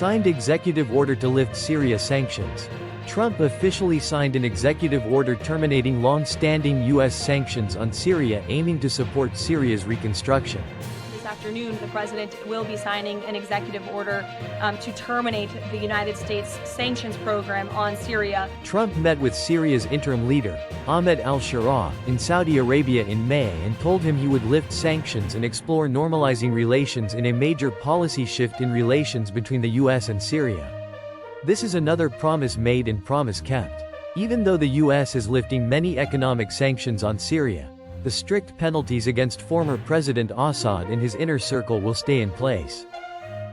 Signed executive order to lift Syria sanctions. Trump officially signed an executive order terminating long-standing U.S. sanctions on Syria aiming to support Syria's reconstruction. This afternoon, the president will be signing an executive order to terminate the United States sanctions program on Syria. Trump met with Syria's interim leader, Ahmed al-Sharaa, in Saudi Arabia in May and told him he would lift sanctions and explore normalizing relations in a major policy shift in relations between the U.S. and Syria. This is another promise made and promise kept. Even though the U.S. is lifting many economic sanctions on Syria, the strict penalties against former President Assad and his inner circle will stay in place.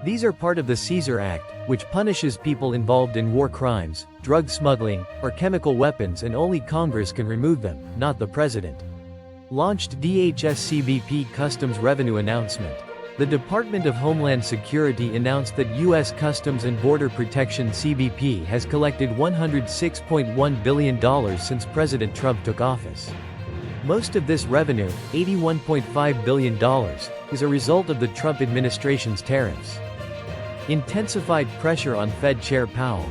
These are part of the Caesar Act, which punishes people involved in war crimes, drug smuggling, or chemical weapons, and only Congress can remove them, not the president. Launched DHS-CBP Customs Revenue Announcement. The Department of Homeland Security announced that U.S. Customs and Border Protection (CBP) has collected $106.1 billion since President Trump took office. Most of this revenue, $81.5 billion, is a result of the Trump administration's tariffs. Intensified pressure on Fed Chair Powell.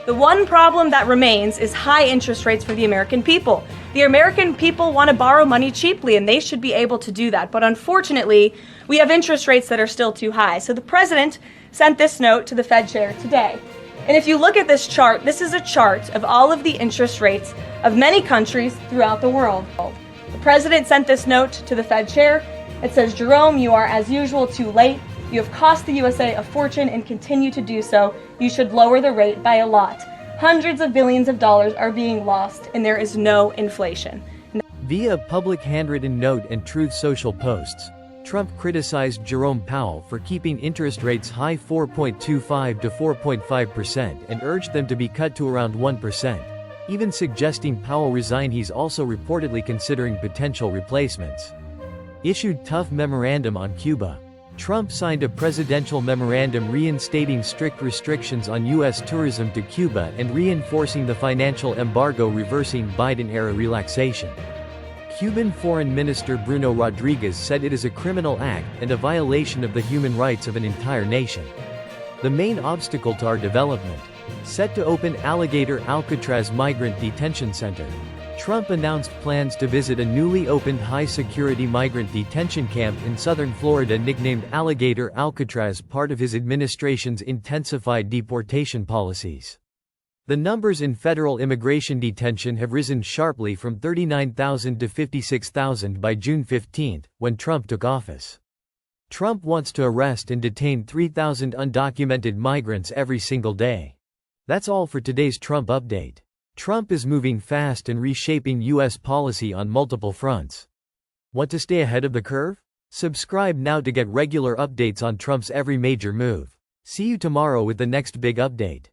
The one problem that remains is high interest rates for the American people. The American people want to borrow money cheaply, and they should be able to do that. But unfortunately, we have interest rates that are still too high. So the president sent this note to the Fed chair today. And if you look at this chart, this is a chart of all of the interest rates of many countries throughout the world. The president sent this note to the Fed chair. It says, "Jerome, you are as usual too late. You have cost the USA a fortune and continue to do so. You should lower the rate by a lot. Hundreds of billions of dollars are being lost, and there is no inflation." Via public handwritten note and Truth Social posts, Trump criticized Jerome Powell for keeping interest rates high 4.25 to 4.5% and urged them to be cut to around 1%, even suggesting Powell resign. He's also reportedly considering potential replacements. Issued tough memorandum on Cuba. Trump signed a presidential memorandum reinstating strict restrictions on U.S. tourism to Cuba and reinforcing the financial embargo, reversing Biden-era relaxation. Cuban Foreign Minister Bruno Rodriguez said it is a criminal act and a violation of the human rights of an entire nation. The main obstacle to our development. Set to open Alligator Alcatraz Migrant Detention Center. Trump announced plans to visit a newly opened high-security migrant detention camp in southern Florida nicknamed Alligator Alcatraz, part of his administration's intensified deportation policies. The numbers in federal immigration detention have risen sharply from 39,000 to 56,000 by June 15, when Trump took office. Trump wants to arrest and detain 3,000 undocumented migrants every single day. That's all for today's Trump update. Trump is moving fast and reshaping U.S. policy on multiple fronts. Want to stay ahead of the curve? Subscribe now to get regular updates on Trump's every major move. See you tomorrow with the next big update.